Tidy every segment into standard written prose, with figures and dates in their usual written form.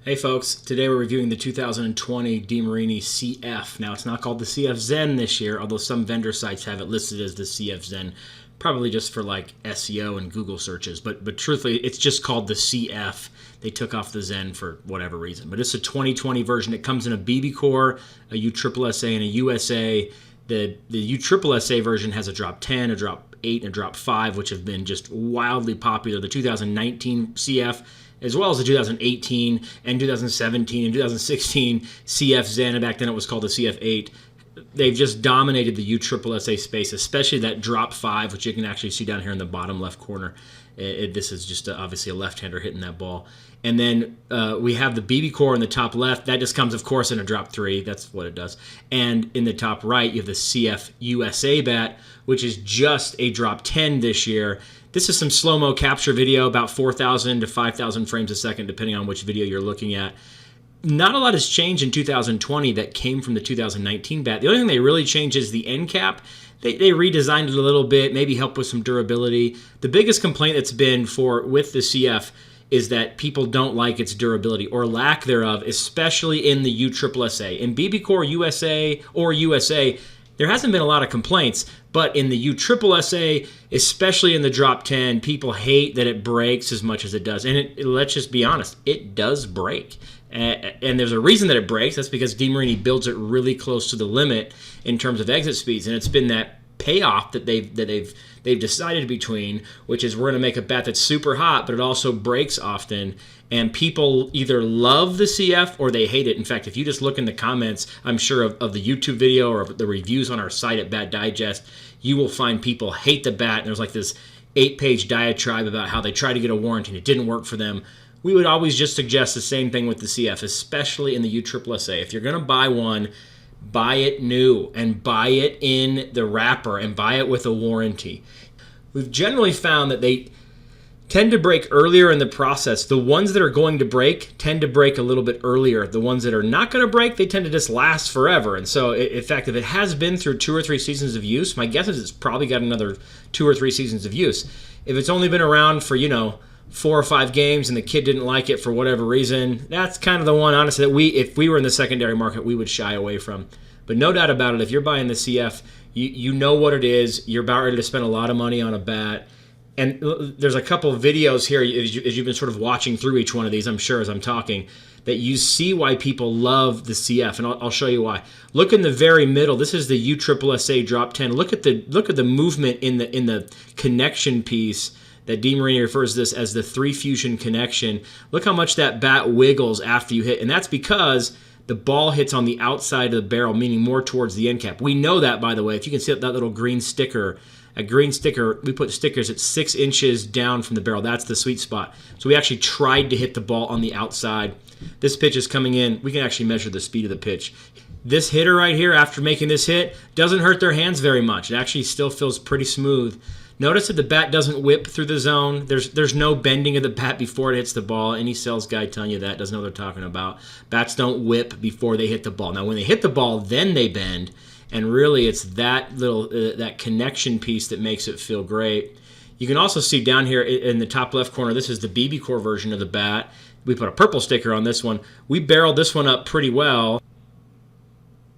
Hey folks, today we're reviewing the 2020 DeMarini CF. Now it's not called the CF Zen this year, although some vendor sites have it listed as the CF Zen, probably just for like SEO and Google searches. But truthfully, it's just called the CF. They took off the Zen for whatever reason. But it's a 2020 version. It comes in a BB core, a USSSA, and a USA. The USSSA version has a drop 10, a drop 8, and a drop 5, which have been just wildly popular. The 2019 CF, as well as the 2018 and 2017 and 2016 CF Zen, and back then it was called the CF8. They've just dominated the USSSA space, especially that drop 5, which you can actually see down here in the bottom left corner. This is just obviously a left-hander hitting that ball. And then we have the BB core in the top left. That just comes, of course, in a drop 3. That's what it does. And in the top right, you have the CF USA bat, which is just a drop 10 this year. This is some slow-mo capture video, about 4,000 to 5,000 frames a second, depending on which video you're looking at. Not a lot has changed in 2020 that came from the 2019 bat. The only thing they really changed is the end cap. They redesigned it a little bit, maybe help with some durability. The biggest complaint that's been with the CF is that people don't like its durability or lack thereof, especially in the USSSA. In BB Core USA or USA, there hasn't been a lot of complaints, but in the USSSA, especially in the drop 10, people hate that it breaks as much as it does. And let's just be honest, it does break. And there's a reason that it breaks. That's because DeMarini builds it really close to the limit in terms of exit speeds, and it's been that payoff that they've decided between, which is we're going to make a bat that's super hot, but it also breaks often. And people either love the CF or they hate it. In fact, if you just look in the comments, I'm sure of the YouTube video or of the reviews on our site at Bat Digest, you will find people hate the bat. And there's like this 8-page diatribe about how they tried to get a warranty and it didn't work for them. We would always just suggest the same thing with the CF, especially in the USSSA. If you're going to buy one, buy it new and buy it in the wrapper and buy it with a warranty. We've generally found that they tend to break earlier in the process. The ones that are going to break tend to break a little bit earlier. The ones that are not going to break, they tend to just last forever. And so, in fact, if it has been through 2 or 3 seasons of use, my guess is it's probably got another 2 or 3 seasons of use. If it's only been around for, 4 or 5 games and the kid didn't like it for whatever reason, that's kind of the one, honestly, that if we were in the secondary market, we would shy away from. But no doubt about it, if you're buying the CF, you know what it is. You're about ready to spend a lot of money on a bat. And there's a couple of videos here, as you've been sort of watching through each one of these, I'm sure, as I'm talking, that you see why people love the CF, and I'll show you why. Look in the very middle. This is the USSSA drop 10. Look at the movement in the connection piece that DeMarini refers to this as the 3-fusion connection. Look how much that bat wiggles after you hit, and that's because the ball hits on the outside of the barrel, meaning more towards the end cap. We know that, by the way. If you can see that little green sticker, we put stickers at 6 inches down from the barrel. That's the sweet spot. So we actually tried to hit the ball on the outside. This pitch is coming in. We can actually measure the speed of the pitch. This hitter right here, after making this hit, doesn't hurt their hands very much. It actually still feels pretty smooth. Notice that the bat doesn't whip through the zone. There's no bending of the bat before it hits the ball. Any sales guy telling you that doesn't know what they're talking about. Bats don't whip before they hit the ball. Now, when they hit the ball, then they bend. And really, it's that little that connection piece that makes it feel great. You can also see down here in the top left corner, this is the BB Core version of the bat. We put a purple sticker on this one. We barreled this one up pretty well.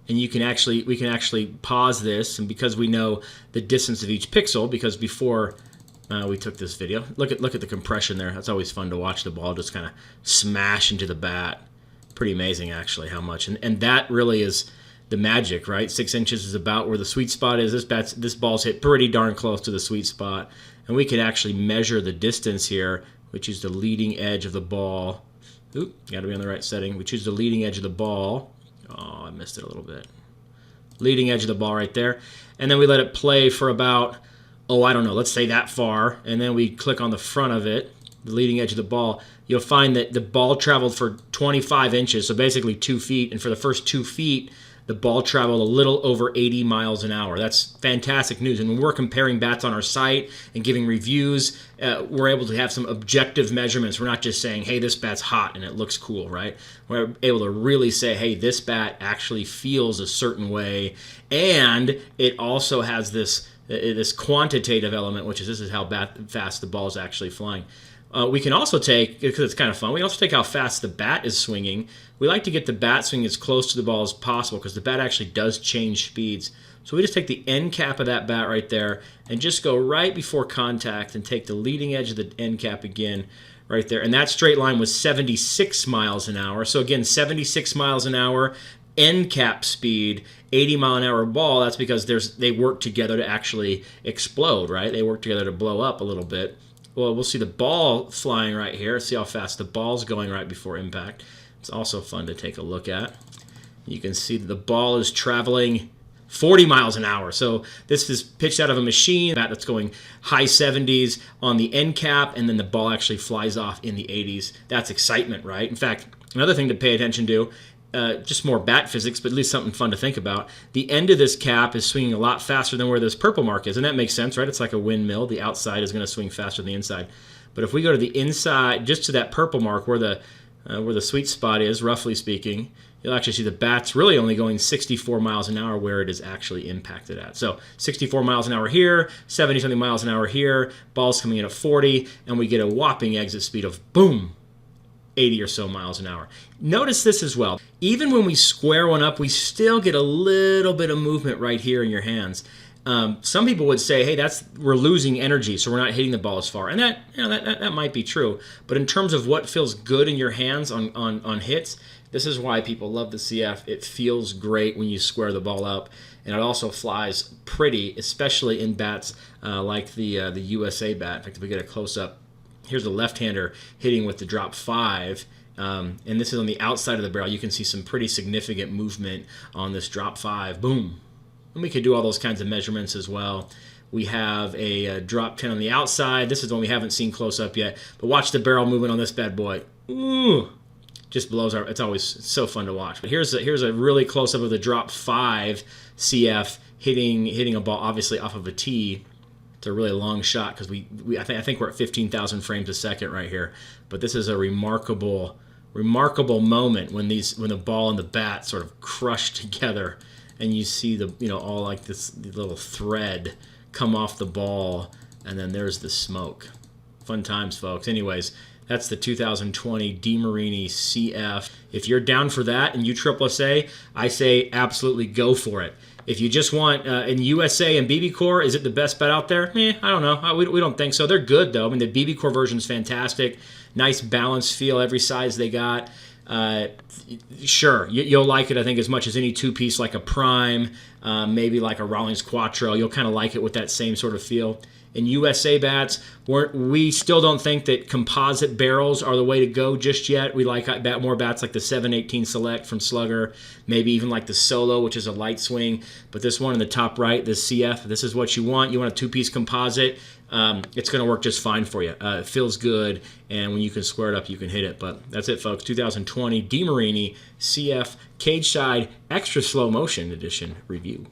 And we can actually pause this, and because we know the distance of each pixel, because before we took this video, look at the compression there. That's always fun to watch the ball just kind of smash into the bat. Pretty amazing, actually, how much. And that really is the magic, right? 6 inches is about where the sweet spot is. This ball's hit pretty darn close to the sweet spot, and we can actually measure the distance here. We choose the leading edge of the ball. Oop, got to be on the right setting. We choose the leading edge of the ball. Oh, I missed it a little bit. Leading edge of the ball right there. And then we let it play for about, I don't know, let's say that far. And then we click on the front of it, the leading edge of the ball. You'll find that the ball traveled for 25 inches, so basically 2 feet. And for the first 2 feet, the ball traveled a little over 80 miles an hour. That's fantastic news. And when we're comparing bats on our site and giving reviews, we're able to have some objective measurements. We're not just saying, hey, this bat's hot and it looks cool, right? We're able to really say, hey, this bat actually feels a certain way. And it also has this quantitative element, which is this is how fast the ball is actually flying. We can also take, because it's kind of fun, we also take how fast the bat is swinging. We like to get the bat swinging as close to the ball as possible because the bat actually does change speeds. So we just take the end cap of that bat right there and just go right before contact and take the leading edge of the end cap again right there. And that straight line was 76 miles an hour. So again, 76 miles an hour, end cap speed, 80 mile an hour ball. That's because they work together to actually explode, right? They work together to blow up a little bit. Well, we'll see the ball flying right here. See how fast the ball's going right before impact. It's also fun to take a look at. You can see that the ball is traveling 40 miles an hour. So this is pitched out of a machine that's going high 70s on the end cap, and then the ball actually flies off in the 80s. That's excitement, right? In fact, another thing to pay attention to, just more bat physics, but at least something fun to think about. The end of this cap is swinging a lot faster than where this purple mark is, and that makes sense, right? It's like a windmill. The outside is going to swing faster than the inside. But if we go to the inside, just to that purple mark where the sweet spot is, roughly speaking, you'll actually see the bat's really only going 64 miles an hour where it is actually impacted at. So 64 miles an hour here, 70-something miles an hour here, ball's coming in at 40, and we get a whopping exit speed of, boom, 80 or so miles an hour. Notice this as well. Even when we square one up, we still get a little bit of movement right here in your hands. Some people would say, hey, we're losing energy, so we're not hitting the ball as far. And that might be true. But in terms of what feels good in your hands on hits, this is why people love the CF. It feels great when you square the ball up. And it also flies pretty, especially in bats like the USA bat. In fact, if we get a close-up, here's a left-hander hitting with the drop 5, and this is on the outside of the barrel. You can see some pretty significant movement on this drop 5. Boom. And we could do all those kinds of measurements as well. We have a drop 10 on the outside. This is one we haven't seen close up yet, but watch the barrel movement on this bad boy. Ooh, just blows our. It's always so fun to watch. But here's a really close up of the drop 5 CF hitting a ball, obviously off of a tee. It's a really long shot because I think we're at 15,000 frames a second right here. But this is a remarkable moment when the ball and the bat sort of crush together, and you see all like this little thread come off the ball, and then there's the smoke. Fun times, folks. Anyways, that's the 2020 DeMarini CF. If you're down for that and you SSSA, I say absolutely go for it. If you just want in USA and BB Core, is it the best bet out there? I don't know. We don't think so. They're good, though. I mean, the BB Core version is fantastic. Nice balanced feel, every size they got. Sure, you'll like it, I think, as much as any two-piece like a Prime, maybe like a Rawlings Quattro. You'll kind of like it with that same sort of feel. In USA bats, we still don't think that composite barrels are the way to go just yet. We like more bats like the 718 Select from Slugger, maybe even like the Solo, which is a light swing. But this one in the top right, the CF, this is what you want. You want a two-piece composite. It's going to work just fine for you. It feels good, and when you can square it up, you can hit it. But that's it, folks. 2020 DeMarini CF Cage Side Extra Slow Motion Edition review.